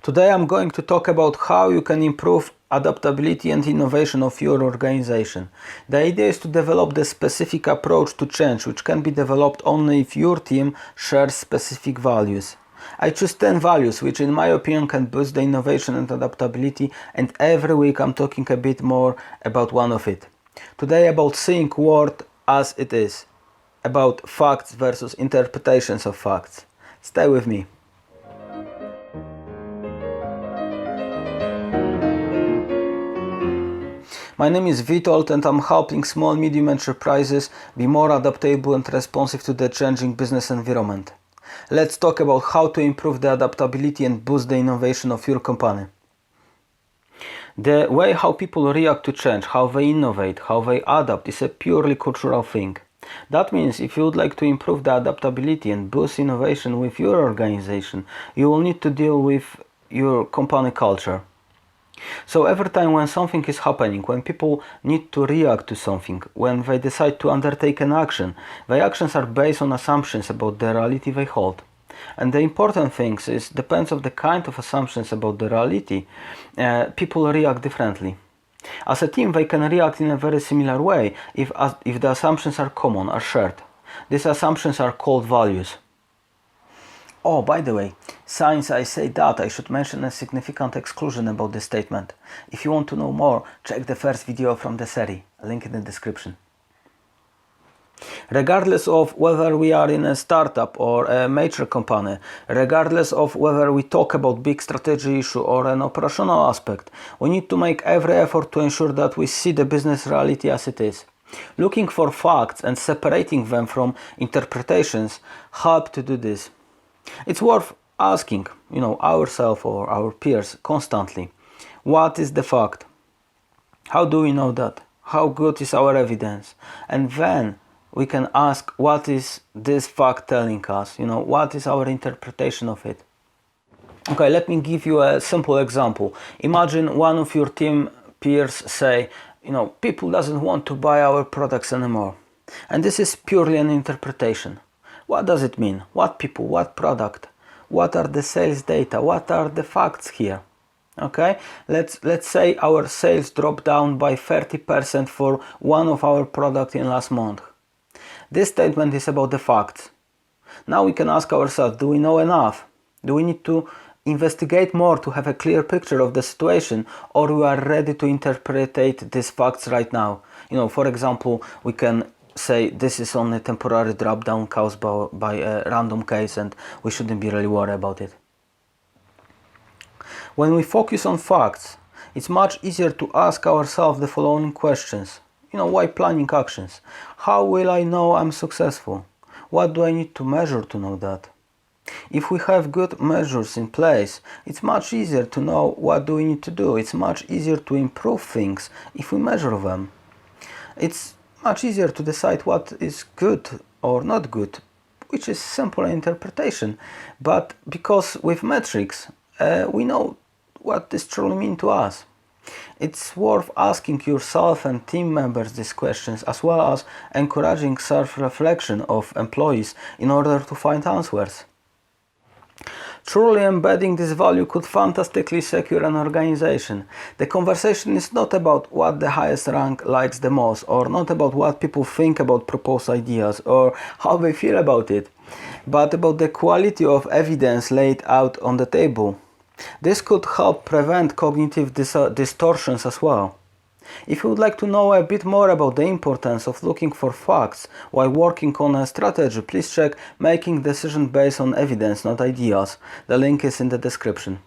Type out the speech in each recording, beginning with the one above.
Today I'm going to talk about how you can improve adaptability and innovation of your organization. The idea is to develop the specific approach to change, which can be developed only if your team shares specific values. I choose 10 values which in my opinion can boost the innovation and adaptability, and every week I'm talking a bit more about one of it. Today about seeing world as it is, about facts versus interpretations of facts. Stay with me. My name is Witold and I'm helping small medium enterprises be more adaptable and responsive to the changing business environment. Let's talk about how to improve the adaptability and boost the innovation of your company. The way how people react to change, how they innovate, how they adapt is a purely cultural thing. That means if you would like to improve the adaptability and boost innovation with your organization, you will need to deal with your company culture. So every time when something is happening, when people need to react to something, when they decide to undertake an action, the actions are based on assumptions about the reality they hold. And the important thing is, depends on the kind of assumptions about the reality, people react differently. As a team, they can react in a very similar way if the assumptions are common, are shared. These assumptions are called values. Oh, by the way, since I say that, I should mention a significant exclusion about this statement. If you want to know more, check the first video from the series, link in the description. Regardless of whether we are in a startup or a major company, regardless of whether we talk about big strategy issue or an operational aspect, we need to make every effort to ensure that we see the business reality as it is. Looking for facts and separating them from interpretations help to do this. It's worth asking, ourselves or our peers constantly, what is the fact? How do we know that? How good is our evidence? And then we can ask, what is this fact telling us? What is our interpretation of it? Okay, let me give you a simple example. Imagine one of your team peers say, people doesn't want to buy our products anymore. And this is purely an interpretation. What does it mean? What people? What product? What are the sales data? What are the facts here? Okay, let's say our sales dropped down by 30% for one of our products in last month. This statement is about the facts. Now we can ask ourselves, do we know enough? Do we need to investigate more to have a clear picture of the situation, or we are ready to interpret these facts right now? For example, we can say this is only temporary drop down caused by a random case and we shouldn't be really worried about it. When we focus on facts, it's much easier to ask ourselves the following questions. Why planning actions? How will I know I'm successful? What do I need to measure to know that? If we have good measures in place, it's much easier to know what do we need to do. It's much easier to improve things if we measure them. It's much easier to decide what is good or not good, which is simple interpretation. But because with metrics, we know what this truly means to us. It's worth asking yourself and team members these questions, as well as encouraging self-reflection of employees in order to find answers. Truly embedding this value could fantastically secure an organization. The conversation is not about what the highest rank likes the most, or not about what people think about proposed ideas, or how they feel about it, but about the quality of evidence laid out on the table. This could help prevent cognitive distortions as well. If you would like to know a bit more about the importance of looking for facts while working on a strategy, please check Making Decisions Based on Evidence, Not Ideas. The link is in the description.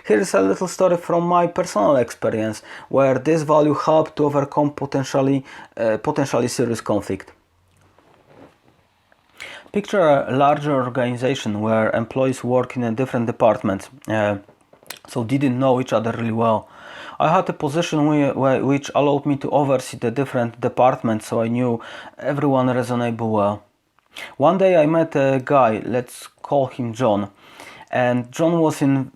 Here is a little story from my personal experience where this value helped to overcome potentially serious conflict. Picture a larger organization where employees work in a different departments, so didn't know each other really well. I had a position which allowed me to oversee the different departments, so I knew everyone reasonably well. One day I met a guy, let's call him John, and John was in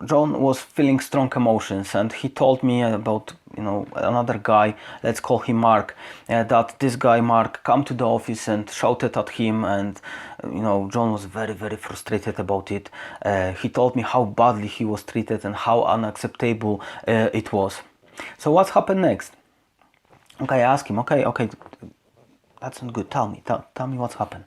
John was feeling strong emotions, and he told me about, you know, another guy, let's call him Mark, that this guy Mark come to the office and shouted at him, and you know, John was very, very frustrated about it. He told me how badly he was treated and how unacceptable it was. So what happened next? Okay, I asked him, okay, that's not good, tell me what's happened.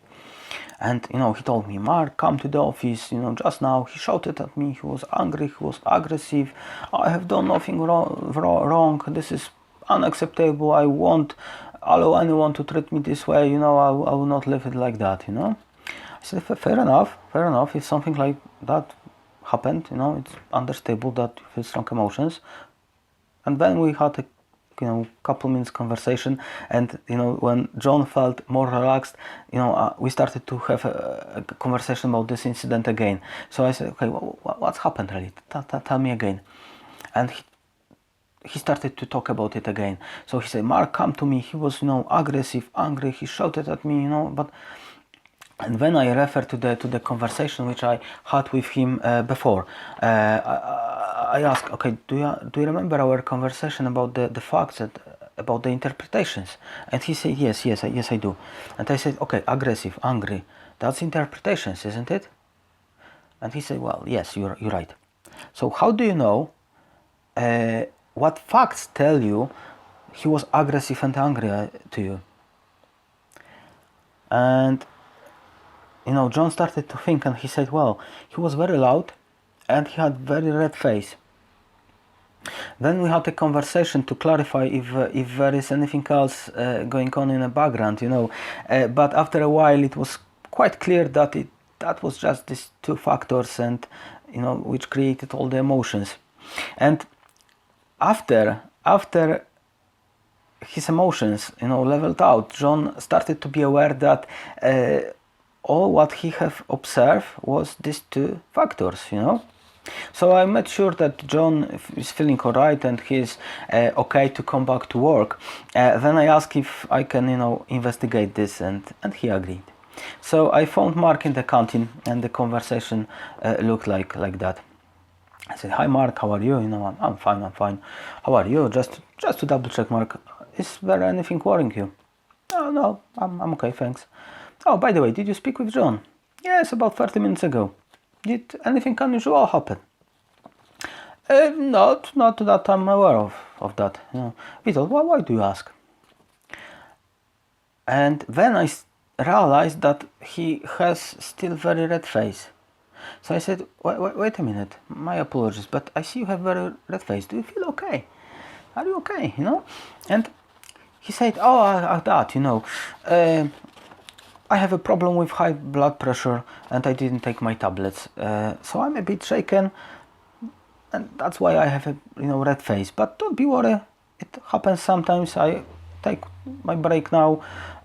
And you know, he told me, Mark, come to the office, you know, just now he shouted at me, he was angry, he was aggressive, I have done nothing wrong, this is unacceptable, I won't allow anyone to treat me this way, you know, I will not leave it like that, you know. I said, fair enough, if something like that happened, you know, it's understandable that you feel strong emotions. And then we had a, you know, couple minutes conversation, and you know, when John felt more relaxed, you know, we started to have a conversation about this incident again. So I said, okay, what's happened really? Tell me again. And he started to talk about it again. So he said, Mark, come to me. He was, you know, aggressive, angry. He shouted at me, you know, but. And when I referred to the conversation which I had with him before, I asked, okay, do you remember our conversation about the facts, about the interpretations? And he said, yes, I do. And I said, okay, aggressive, angry, that's interpretations, isn't it? And he said, well, yes, you're right. So how do you know what facts tell you he was aggressive and angry to you? And you know, John started to think, and he said, well, he was very loud and he had very red face. Then we had a conversation to clarify if there is anything else going on in the background, you know. But after a while it was quite clear that that was just these two factors, and you know, which created all the emotions. And after his emotions, you know, leveled out, John started to be aware that all what he have observed was these two factors, you know. So I made sure that John is feeling alright and he's okay to come back to work. Then I asked if I can, you know, investigate this, and he agreed. So I found Mark in the canteen, and the conversation looked like that. I said, hi Mark, how are you? You know, I'm fine. How are you? Just to double check, Mark, is there anything worrying you? No, I'm okay, thanks. Oh, by the way, did you speak with John? Yes, about 30 minutes ago. Did anything unusual happen? Not that I'm aware of that. You know, Witold, why do you ask? And then I realized that he has still very red face. So I said, wait a minute, my apologies, but I see you have very red face. Do you feel okay? Are you okay, you know? And he said, oh, that, you know, I have a problem with high blood pressure and I didn't take my tablets. So I'm a bit shaken, and that's why I have a, you know, red face. But don't be worried, it happens sometimes. I take my break now.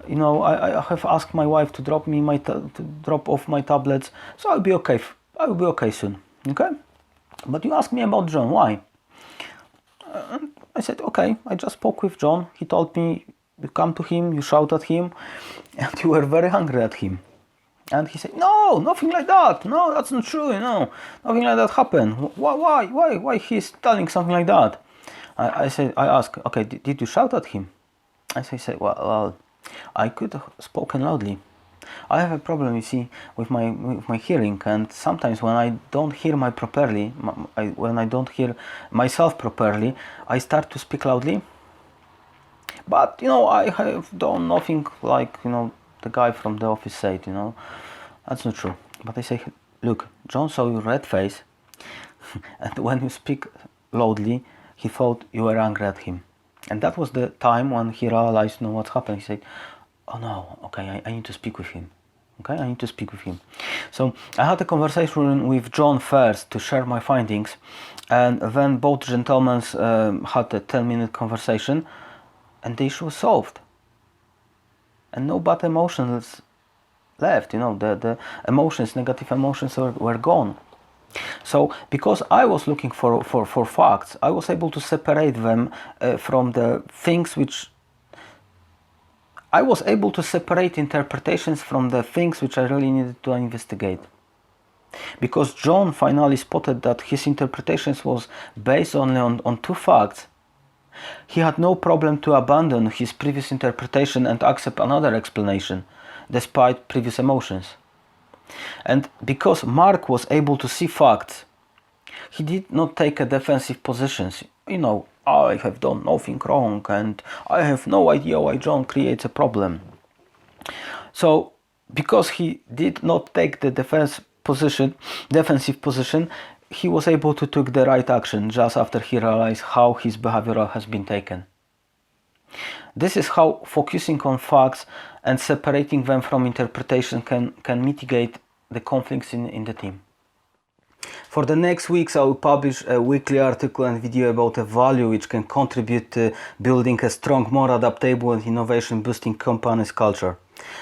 You know, I have asked my wife to drop me to drop off my tablets, so I'll be okay. I will be okay soon. Okay? But you asked me about John. Why? I said, okay. I just spoke with John. He told me you come to him, you shout at him, and you were very angry at him. And he said, no, nothing like that. No, that's not true. You know, nothing like that happened. Why he's telling something like that? I asked, okay, did you shout at him? And he said, well, I could have spoken loudly. I have a problem, you see, with my hearing, and sometimes when I don't hear when I don't hear myself properly, I start to speak loudly. But you know, I have done nothing like, you know, the guy from the office said, you know, that's not true. But I say, look, John saw your red face, and when you speak loudly, he thought you were angry at him. And that was the time when he realized, you know, what happened. He said, oh no, okay, I need to speak with him. Okay, I need to speak with him. So I had a conversation with John first to share my findings, and then both gentlemen had a 10-minute conversation, and the issue was solved. And no bad emotions left, you know, the emotions, negative emotions were gone. So because I was looking for facts, I was able to separate them from the things which I was able to separate interpretations from the things which I really needed to investigate. Because John finally spotted that his interpretations was based only on two facts, he had no problem to abandon his previous interpretation and accept another explanation, despite previous emotions. And because Mark was able to see facts, he did not take a defensive position. I have done nothing wrong and I have no idea why John creates a problem. So, because he did not take the defensive position, he was able to take the right action just after he realized how his behavior has been taken. This is how focusing on facts and separating them from interpretation can mitigate the conflicts in the team. For the next weeks, I will publish a weekly article and video about a value which can contribute to building a strong, more adaptable and innovation-boosting company's culture.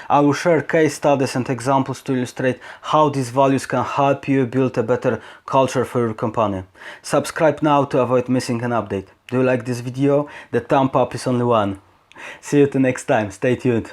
I will share case studies and examples to illustrate how these values can help you build a better culture for your company. Subscribe now to avoid missing an update. Do you like this video? The thumb up is only one. See you the next time. Stay tuned.